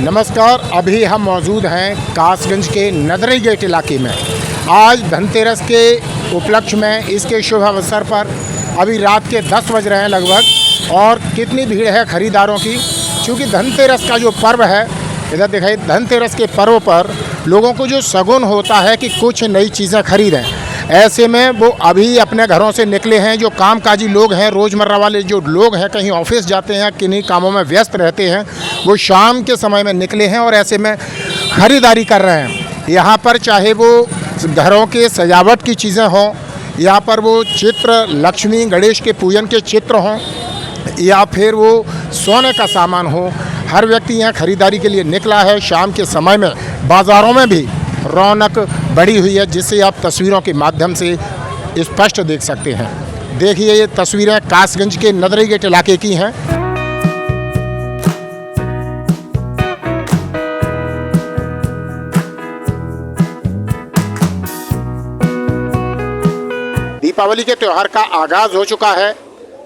नमस्कार। अभी हम मौजूद हैं कासगंज के नदरी गेट इलाके में। आज धनतेरस के उपलक्ष्य में इसके शुभ अवसर पर अभी रात के 10 बज रहे हैं लगभग, और कितनी भीड़ है खरीदारों की। क्योंकि धनतेरस का जो पर्व है, इधर दिखाई, धनतेरस के पर्व पर लोगों को जो शगुन होता है कि कुछ नई चीज़ें खरीदें, ऐसे में वो अभी अपने घरों से निकले हैं। जो कामकाजी लोग हैं, रोज़मर्रा वाले जो लोग हैं, कहीं ऑफिस जाते हैं, किन्हीं कामों में व्यस्त रहते हैं, वो शाम के समय में निकले हैं और ऐसे में ख़रीदारी कर रहे हैं। यहाँ पर चाहे वो घरों के सजावट की चीज़ें हों, यहाँ पर वो चित्र लक्ष्मी गणेश के पूजन के चित्र हों, या फिर वो सोने का सामान हो, हर व्यक्ति यहाँ खरीदारी के लिए निकला है। शाम के समय में बाज़ारों में भी रौनक बढ़ी हुई है, जिसे आप तस्वीरों के माध्यम से स्पष्ट देख सकते हैं। देखिए, ये तस्वीरें कासगंज के नदरी गेट इलाके की हैं। दीपावली के त्यौहार का आगाज़ हो चुका है।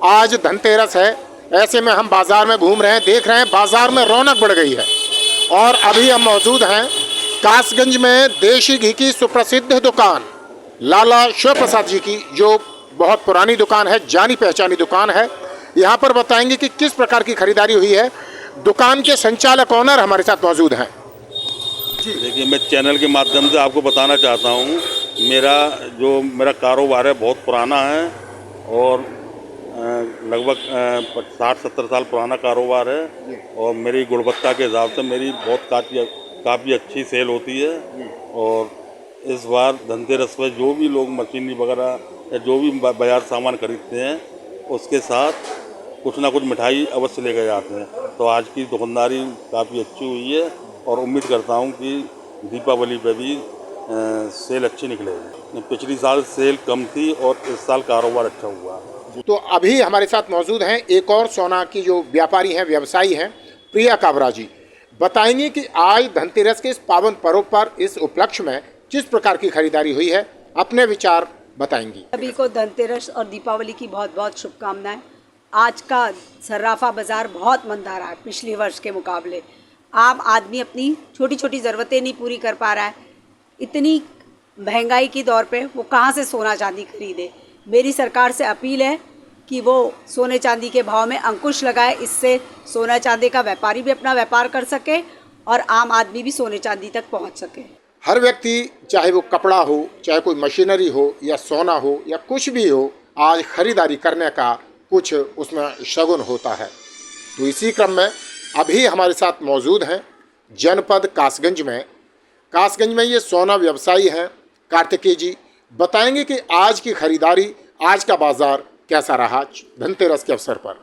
आज धनतेरस है। ऐसे में हम बाज़ार में घूम रहे हैं, देख रहे हैं बाज़ार में रौनक बढ़ गई है। और अभी हम मौजूद हैं कासगंज में देशी घी की सुप्रसिद्ध दुकान लाला शिव प्रसाद जी की, जो बहुत पुरानी दुकान है, जानी पहचानी दुकान है। यहाँ पर बताएंगे कि किस प्रकार की खरीदारी हुई है। दुकान के संचालक ऑनर हमारे साथ मौजूद हैं। देखिए, मैं चैनल के माध्यम से आपको बताना चाहता हूँ, मेरा कारोबार है बहुत पुराना है और लगभग 60-70 साल पुराना कारोबार है। और मेरी गुणवत्ता के हिसाब से मेरी बहुत काफ़ी अच्छी सेल होती है। और इस बार धनतेरस पर जो भी लोग मशीनरी वगैरह या जो भी बाजार सामान खरीदते हैं, उसके साथ कुछ ना कुछ मिठाई अवश्य लेकर जाते हैं। तो आज की दुकानदारी काफ़ी अच्छी हुई है और उम्मीद करता हूँ कि दीपावली पर भी सेल अच्छी निकलेगी। पिछली साल सेल कम थी और इस साल कारोबार अच्छा हुआ। तो अभी हमारे साथ मौजूद हैं एक और सोना की जो व्यापारी हैं, व्यवसायी हैं, प्रिया काबरा जी। बताएंगे कि आज धनतेरस के इस पावन पर्व पर, इस उपलक्ष्य में किस प्रकार की खरीदारी हुई है, अपने विचार बताएंगी। सभी को धनतेरस और दीपावली की बहुत बहुत शुभकामनाएं। आज का सर्राफा बाजार बहुत मंदा रहा है पिछले वर्ष के मुकाबले। आम आदमी अपनी छोटी छोटी ज़रूरतें नहीं पूरी कर पा रहा है। इतनी महंगाई की दौर पे वो कहाँ से सोना चांदी खरीदे। मेरी सरकार से अपील है कि वो सोने चांदी के भाव में अंकुश लगाए। इससे सोना चांदी का व्यापारी भी अपना व्यापार कर सके और आम आदमी भी सोने चांदी तक पहुंच सके। हर व्यक्ति, चाहे वो कपड़ा हो, चाहे कोई मशीनरी हो, या सोना हो, या कुछ भी हो, आज खरीदारी करने का कुछ उसमें शगुन होता है। तो इसी क्रम में अभी हमारे साथ मौजूद हैं जनपद कासगंज में ये सोना व्यवसायी हैं कार्तिकेय जी। बताएंगे कि आज की खरीदारी, आज का बाजार कैसा रहा धनतेरस के अवसर पर।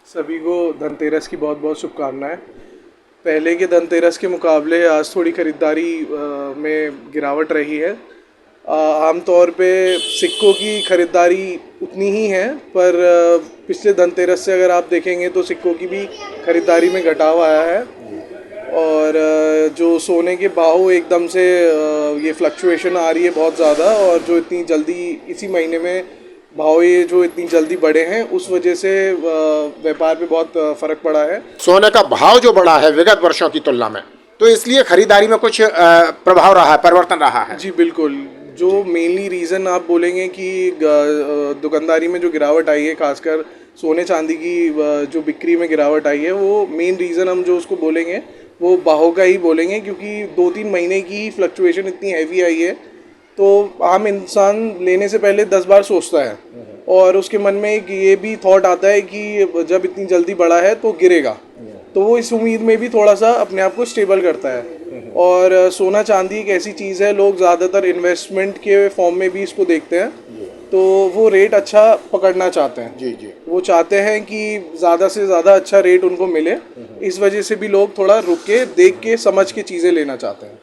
सभी को धनतेरस की बहुत बहुत शुभकामनाएं। पहले के धनतेरस के मुकाबले आज थोड़ी खरीदारी में गिरावट रही है। आमतौर पे सिक्कों की खरीदारी उतनी ही है, पर पिछले धनतेरस से अगर आप देखेंगे तो सिक्कों की भी खरीदारी में घटाव आया है। और जो सोने के भाव एकदम से ये फ्लक्चुएशन आ रही है बहुत ज़्यादा, और जो इतनी जल्दी इसी महीने में भाव ये जो इतनी जल्दी बढ़े हैं, उस वजह से व्यापार पे बहुत फ़र्क पड़ा है। सोने का भाव जो बढ़ा है विगत वर्षों की तुलना में, तो इसलिए खरीदारी में कुछ प्रभाव रहा है, परिवर्तन रहा है। जी बिल्कुल। जो मेनली रीज़न आप बोलेंगे कि दुकानदारी में जो गिरावट आई है, खासकर सोने चांदी की जो बिक्री में गिरावट आई है, वो मेन रीज़न हम जो उसको बोलेंगे वो भाव का ही बोलेंगे। क्योंकि 2-3 महीने की फ्लक्चुएशन इतनी हैवी आई है, तो आम इंसान लेने से पहले 10 बार सोचता है और उसके मन में एक ये भी थॉट आता है कि जब इतनी जल्दी बढ़ा है तो गिरेगा, तो वो इस उम्मीद में भी थोड़ा सा अपने आप को स्टेबल करता है। और सोना चांदी एक ऐसी चीज़ है, लोग ज़्यादातर इन्वेस्टमेंट के फॉर्म में भी इसको देखते हैं, तो वो रेट अच्छा पकड़ना चाहते हैं। जी। वो चाहते हैं कि ज़्यादा से ज़्यादा अच्छा रेट उनको मिले। इस वजह से भी लोग थोड़ा रुक के, देख के, समझ के चीज़ें लेना चाहते हैं।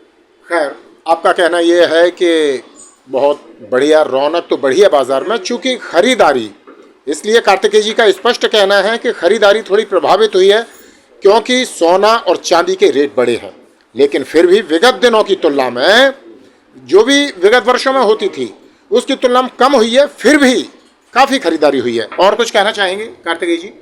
खैर, आपका कहना ये है कि बहुत बढ़िया रौनक तो बढ़िया बाजार में, चूँकि खरीदारी, इसलिए कार्तिकेय जी का स्पष्ट कहना है कि खरीदारी थोड़ी प्रभावित हुई है, क्योंकि सोना और चांदी के रेट बढ़े हैं। लेकिन फिर भी विगत दिनों की तुलना में, जो भी विगत वर्षों में होती थी उसकी तुलना में कम हुई है, फिर भी काफ़ी खरीदारी हुई है। और कुछ कहना चाहेंगे कार्तिकेय जी?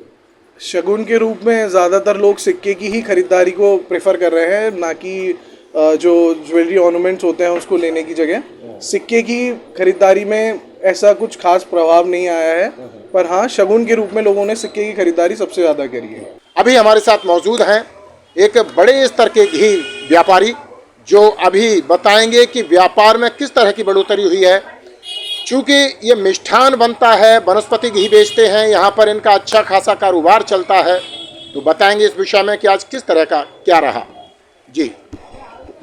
शगुन के रूप में ज़्यादातर लोग सिक्के की ही खरीदारी को प्रेफर कर रहे हैं, ना कि जो ज्वेलरी ऑर्नामेंट्स होते हैं उसको लेने की जगह। सिक्के की खरीदारी में ऐसा कुछ खास प्रभाव नहीं आया है, पर हाँ शगुन के रूप में लोगों ने सिक्के की खरीदारी सबसे ज़्यादा करी है। अभी हमारे साथ मौजूद हैं एक बड़े स्तर के घी व्यापारी, जो अभी बताएंगे कि व्यापार में किस तरह की बढ़ोतरी हुई है। चूँकि ये मिष्ठान बनता है, वनस्पति घी बेचते हैं, यहाँ पर इनका अच्छा खासा कारोबार चलता है, तो बताएंगे इस विषय में कि आज किस तरह का क्या रहा। जी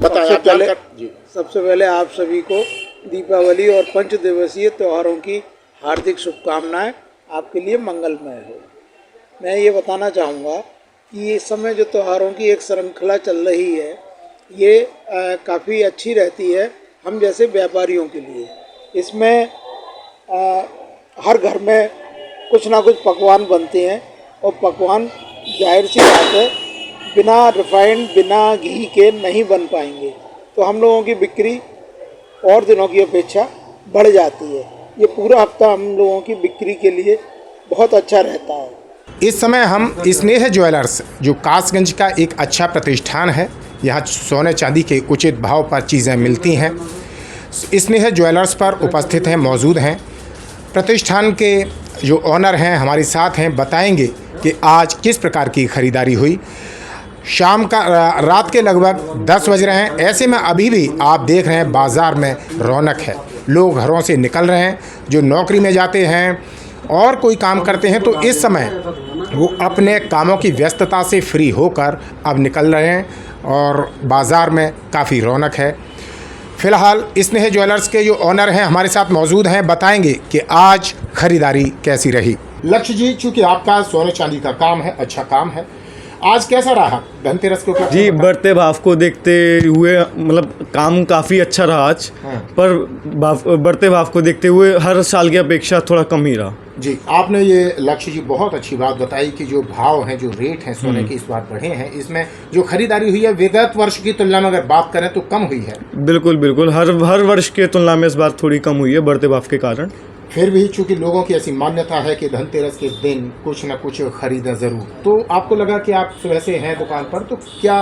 बताएं। सबसे पहले आप सभी को दीपावली और पंचदिवसीय त्योहारों की हार्दिक शुभकामनाएं, आपके लिए मंगलमय हो। मैं ये बताना चाहूँगा कि इस समय जो त्योहारों की एक श्रृंखला चल रही है, ये काफ़ी अच्छी रहती है हम जैसे व्यापारियों के लिए। इसमें हर घर में कुछ ना कुछ पकवान बनते हैं, और पकवान जाहिर सी बात है बिना रिफाइंड बिना घी के नहीं बन पाएंगे, तो हम लोगों की बिक्री और दिनों की अपेक्षा बढ़ जाती है। ये पूरा हफ्ता हम लोगों की बिक्री के लिए बहुत अच्छा रहता है। इस समय हम स्नेह ज्वेलर्स, जो कासगंज का एक अच्छा प्रतिष्ठान है, यहाँ सोने चांदी के उचित भाव पर चीज़ें मिलती हैं, स्नेह ज्वेलर्स पर उपस्थित हैं, मौजूद हैं। प्रतिष्ठान के जो ऑनर हैं हमारे साथ हैं, बताएंगे कि आज किस प्रकार की खरीदारी हुई। शाम का रात के लगभग 10 बज रहे हैं, ऐसे में अभी भी आप देख रहे हैं बाज़ार में रौनक है। लोग घरों से निकल रहे हैं, जो नौकरी में जाते हैं और कोई काम करते हैं, तो इस समय वो अपने कामों की व्यस्तता से फ्री होकर अब निकल रहे हैं और बाज़ार में काफ़ी रौनक है। फ़िलहाल स्नेह ज्वेलर्स के जो ऑनर हैं हमारे साथ मौजूद हैं, बताएंगे कि आज खरीदारी कैसी रही। लक्ष्य जी, चूँकि आपका सोने चांदी का काम है, अच्छा काम है, आज कैसा रहा धनतेरस के ऊपर? जी, बढ़ते भाव को देखते हुए मतलब काम काफ़ी अच्छा रहा आज, पर बढ़ते भाव को देखते हुए हर साल की अपेक्षा थोड़ा कम ही रहा। जी, आपने ये लक्ष्य जी बहुत अच्छी बात बताई कि जो भाव हैं, जो रेट हैं सोने के इस बार बढ़े हैं। इसमें जो खरीदारी हुई है विगत वर्ष की तुलना में अगर बात करें तो कम हुई है। बिल्कुल बिल्कुल, हर वर्ष के तुलना में इस बार थोड़ी कम हुई है बढ़ते भाव के कारण। फिर भी चूंकि लोगों की ऐसी मान्यता है कि धनतेरस के दिन कुछ न कुछ खरीदें ज़रूर, तो आपको लगा कि आप सुबह से हैं दुकान पर, तो क्या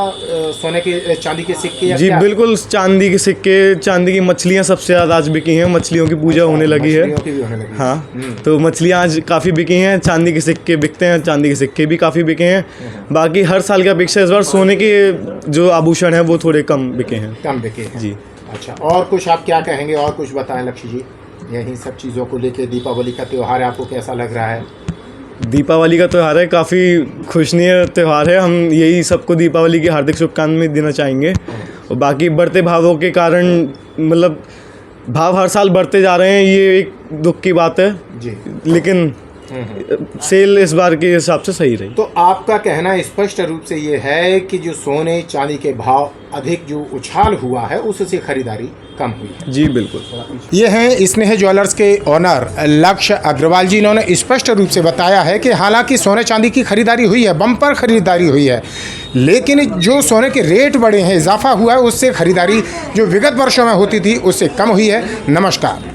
सोने के चांदी के सिक्के या जी क्या? बिल्कुल, चांदी के सिक्के, चांदी की मछलियाँ सबसे ज़्यादा आज बिकी हैं। मछलियों की पूजा होने लगी है। मछलियों की भी होने लगी। हाँ, तो मछलियाँ आज काफ़ी बिकी हैं। चांदी के सिक्के बिकते हैं, चांदी के सिक्के भी काफ़ी बिके हैं। बाकी हर साल की अपेक्षा इस बार सोने के जो आभूषण हैं वो थोड़े कम बिके हैं। कम बिके हैं। जी। अच्छा, और कुछ आप क्या कहेंगे, और कुछ बताएं लक्ष्य जी, यही सब चीज़ों को लेके। दीपावली का त्यौहार है, आपको कैसा लग रहा है? दीपावली का त्यौहार है, काफ़ी खुशनीय त्यौहार है। हम यही सबको दीपावली की हार्दिक शुभकामनाएं देना चाहेंगे। और बाकी बढ़ते भावों के कारण मतलब भाव हर साल बढ़ते जा रहे हैं, ये एक दुख की बात है जी, लेकिन सेल इस बार के हिसाब से सही रही। तो आपका कहना स्पष्ट रूप से ये है कि जो सोने चांदी के भाव अधिक जो उछाल हुआ है उससे खरीदारी कम हुई है। जी बिल्कुल। ये हैं स्नेह ज्वेलर्स के ऑनर लक्ष्य अग्रवाल जी। इन्होंने स्पष्ट रूप से बताया है कि हालांकि सोने चांदी की खरीदारी हुई है, बम्पर खरीदारी हुई है, लेकिन जो सोने के रेट बढ़े हैं, इजाफा हुआ है, उससे खरीदारी जो विगत वर्षों में होती थी उससे कम हुई है। नमस्कार।